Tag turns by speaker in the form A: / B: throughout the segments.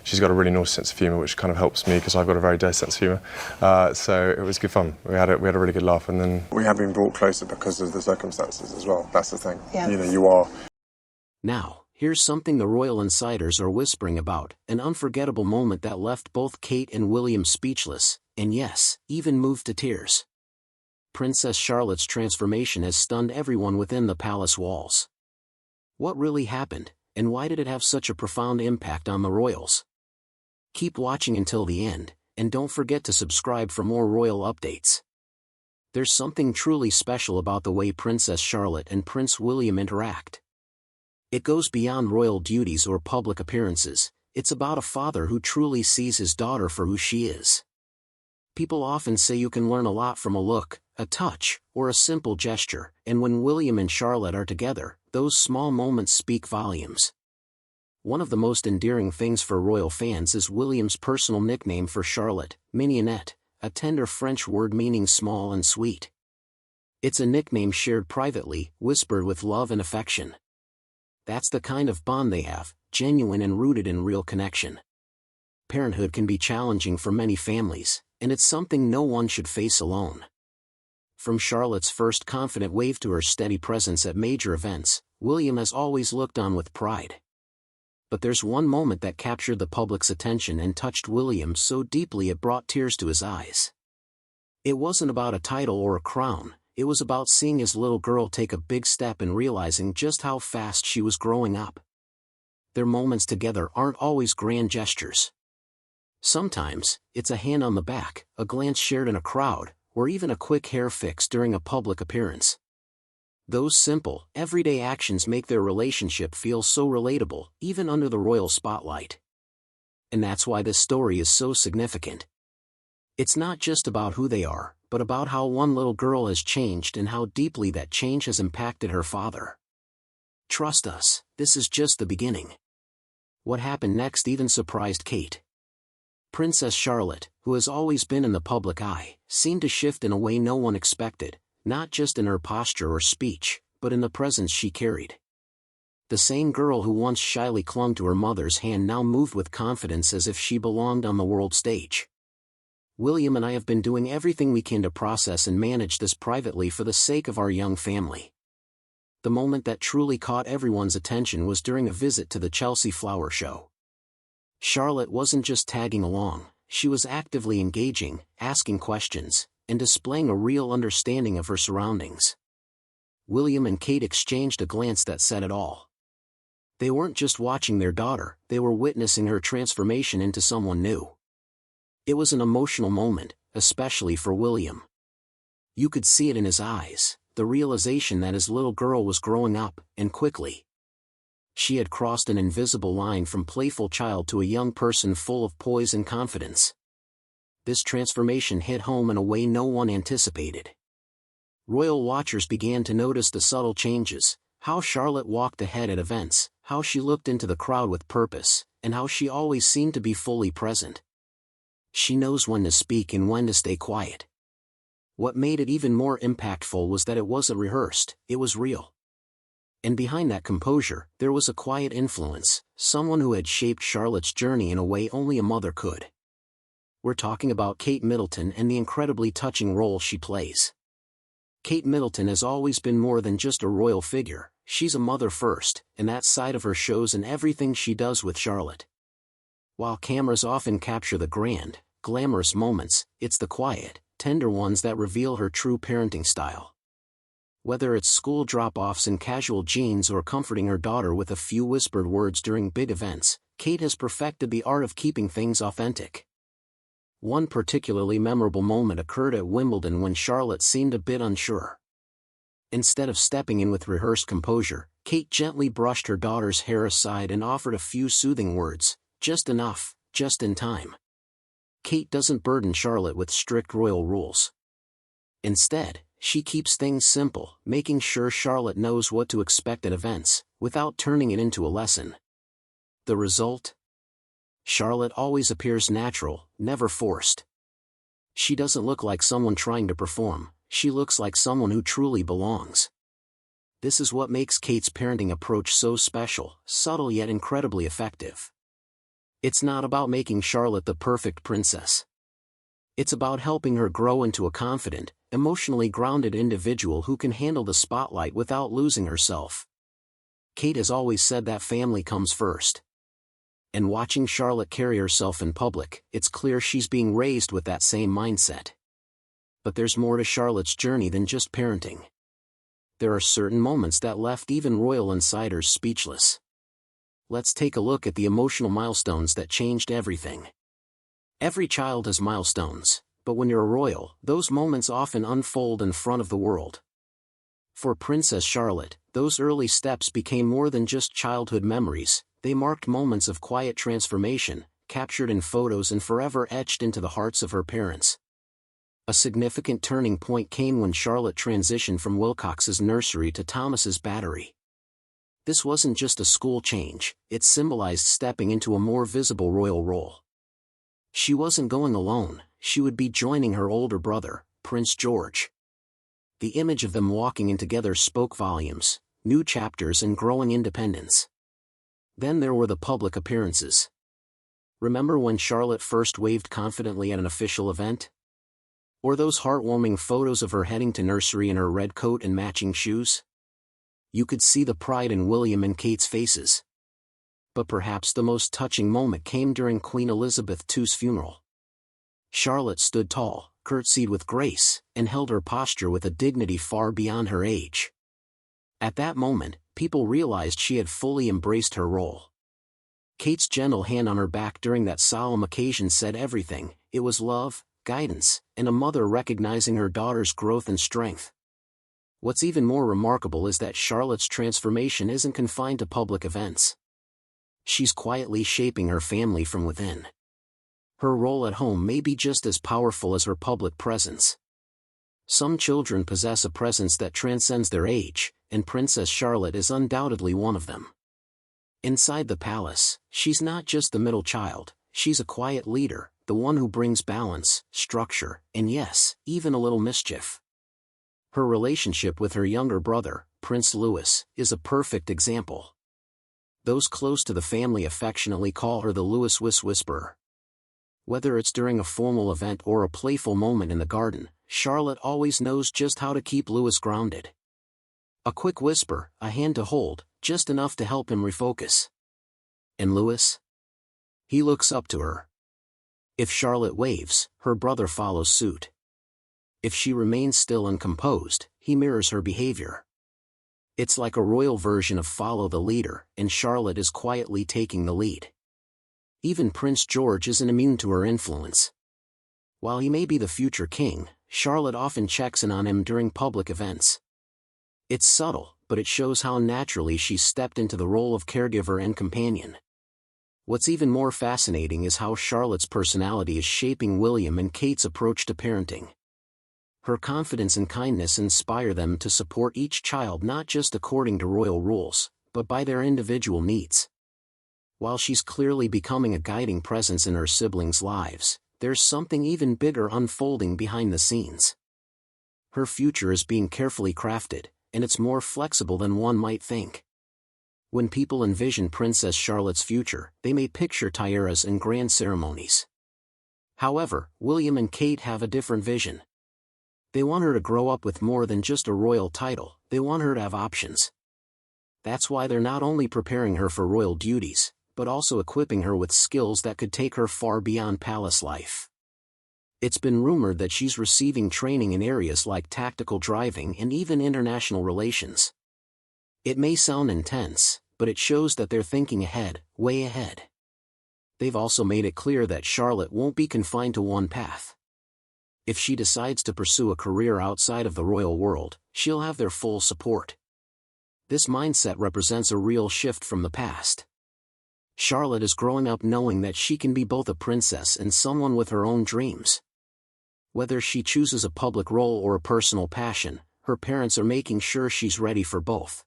A: she's got a really nice sense of humour, which kind of helps me because I've got a very dirty sense of humour. So it was good fun. We had a really good laugh, and then we have been brought closer because of the circumstances as well. That's the thing.
B: Yeah.
A: You know, you are.
C: Now, here's something the royal insiders are whispering about, an unforgettable moment that left both Kate and William speechless, and yes, even moved to tears. Princess Charlotte's transformation has stunned everyone within the palace walls. What really happened, and why did it have such a profound impact on the royals? Keep watching until the end, and don't forget to subscribe for more royal updates. There's something truly special about the way Princess Charlotte and Prince William interact. It goes beyond royal duties or public appearances. It's about a father who truly sees his daughter for who she is. People often say you can learn a lot from a look, a touch, or a simple gesture, and when William and Charlotte are together, those small moments speak volumes. One of the most endearing things for royal fans is William's personal nickname for Charlotte, Mignonette, a tender French word meaning small and sweet. It's a nickname shared privately, whispered with love and affection. That's the kind of bond they have, genuine and rooted in real connection. Parenthood can be challenging for many families, and it's something no one should face alone. From Charlotte's first confident wave to her steady presence at major events, William has always looked on with pride. But there's one moment that captured the public's attention and touched William so deeply it brought tears to his eyes. It wasn't about a title or a crown. It was about seeing his little girl take a big step and realizing just how fast she was growing up. Their moments together aren't always grand gestures. Sometimes, it's a hand on the back, a glance shared in a crowd, or even a quick hair fix during a public appearance. Those simple, everyday actions make their relationship feel so relatable, even under the royal spotlight. And that's why this story is so significant. It's not just about who they are, but about how one little girl has changed and how deeply that change has impacted her father. Trust us, this is just the beginning. What happened next even surprised Kate. Princess Charlotte, who has always been in the public eye, seemed to shift in a way no one expected, not just in her posture or speech, but in the presence she carried. The same girl who once shyly clung to her mother's hand now moved with confidence as if she belonged on the world stage. William and I have been doing everything we can to process and manage this privately for the sake of our young family. The moment that truly caught everyone's attention was during a visit to the Chelsea Flower Show. Charlotte wasn't just tagging along, she was actively engaging, asking questions, and displaying a real understanding of her surroundings. William and Kate exchanged a glance that said it all. They weren't just watching their daughter, they were witnessing her transformation into someone new. It was an emotional moment, especially for William. You could see it in his eyes, the realization that his little girl was growing up, and quickly. She had crossed an invisible line from playful child to a young person full of poise and confidence. This transformation hit home in a way no one anticipated. Royal watchers began to notice the subtle changes, how Charlotte walked ahead at events, how she looked into the crowd with purpose, and how she always seemed to be fully present. She knows when to speak and when to stay quiet. What made it even more impactful was that it wasn't rehearsed, it was real. And behind that composure, there was a quiet influence, someone who had shaped Charlotte's journey in a way only a mother could. We're talking about Kate Middleton and the incredibly touching role she plays. Kate Middleton has always been more than just a royal figure, she's a mother first, and that side of her shows in everything she does with Charlotte. While cameras often capture the grand, glamorous moments, it's the quiet, tender ones that reveal her true parenting style. Whether it's school drop-offs in casual jeans or comforting her daughter with a few whispered words during big events, Kate has perfected the art of keeping things authentic. One particularly memorable moment occurred at Wimbledon when Charlotte seemed a bit unsure. Instead of stepping in with rehearsed composure, Kate gently brushed her daughter's hair aside and offered a few soothing words, just enough, just in time. Kate doesn't burden Charlotte with strict royal rules. Instead, she keeps things simple, making sure Charlotte knows what to expect at events, without turning it into a lesson. The result? Charlotte always appears natural, never forced. She doesn't look like someone trying to perform, she looks like someone who truly belongs. This is what makes Kate's parenting approach so special, subtle yet incredibly effective. It's not about making Charlotte the perfect princess. It's about helping her grow into a confident, emotionally grounded individual who can handle the spotlight without losing herself. Kate has always said that family comes first. And watching Charlotte carry herself in public, it's clear she's being raised with that same mindset. But there's more to Charlotte's journey than just parenting. There are certain moments that left even royal insiders speechless. Let's take a look at the emotional milestones that changed everything. Every child has milestones, but when you're a royal, those moments often unfold in front of the world. For Princess Charlotte, those early steps became more than just childhood memories, they marked moments of quiet transformation, captured in photos and forever etched into the hearts of her parents. A significant turning point came when Charlotte transitioned from Wilcox's nursery to Thomas's battery. This wasn't just a school change, it symbolized stepping into a more visible royal role. She wasn't going alone, she would be joining her older brother, Prince George. The image of them walking in together spoke volumes, new chapters and growing independence. Then there were the public appearances. Remember when Charlotte first waved confidently at an official event? Or those heartwarming photos of her heading to nursery in her red coat and matching shoes? You could see the pride in William and Kate's faces. But perhaps the most touching moment came during Queen Elizabeth II's funeral. Charlotte stood tall, curtsied with grace, and held her posture with a dignity far beyond her age. At that moment, people realized she had fully embraced her role. Kate's gentle hand on her back during that solemn occasion said everything. It was love, guidance, and a mother recognizing her daughter's growth and strength. What's even more remarkable is that Charlotte's transformation isn't confined to public events. She's quietly shaping her family from within. Her role at home may be just as powerful as her public presence. Some children possess a presence that transcends their age, and Princess Charlotte is undoubtedly one of them. Inside the palace, she's not just the middle child, she's a quiet leader, the one who brings balance, structure, and yes, even a little mischief. Her relationship with her younger brother, Prince Louis, is a perfect example. Those close to the family affectionately call her the Louis Whisperer. Whether it's during a formal event or a playful moment in the garden, Charlotte always knows just how to keep Louis grounded. A quick whisper, a hand to hold, just enough to help him refocus. And Louis? He looks up to her. If Charlotte waves, her brother follows suit. If she remains still and composed, he mirrors her behavior. It's like a royal version of follow the leader, and Charlotte is quietly taking the lead. Even Prince George isn't immune to her influence. While he may be the future king, Charlotte often checks in on him during public events. It's subtle, but it shows how naturally she's stepped into the role of caregiver and companion. What's even more fascinating is how Charlotte's personality is shaping William and Kate's approach to parenting. Her confidence and kindness inspire them to support each child not just according to royal rules, but by their individual needs. While she's clearly becoming a guiding presence in her siblings' lives, there's something even bigger unfolding behind the scenes. Her future is being carefully crafted, and it's more flexible than one might think. When people envision Princess Charlotte's future, they may picture tiaras and grand ceremonies. However, William and Kate have a different vision. They want her to grow up with more than just a royal title, they want her to have options. That's why they're not only preparing her for royal duties, but also equipping her with skills that could take her far beyond palace life. It's been rumored that she's receiving training in areas like tactical driving and even international relations. It may sound intense, but it shows that they're thinking ahead, way ahead. They've also made it clear that Charlotte won't be confined to one path. If she decides to pursue a career outside of the royal world, she'll have their full support. This mindset represents a real shift from the past. Charlotte is growing up knowing that she can be both a princess and someone with her own dreams. Whether she chooses a public role or a personal passion, her parents are making sure she's ready for both.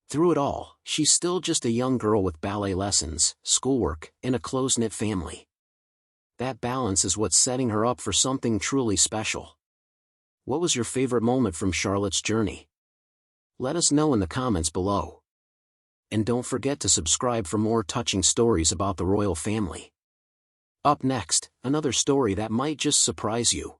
C: Through it all, she's still just a young girl with ballet lessons, schoolwork, and a close-knit family. That balance is what's setting her up for something truly special. What was your favorite moment from Charlotte's journey? Let us know in the comments below. And don't forget to subscribe for more touching stories about the royal family. Up next, another story that might just surprise you.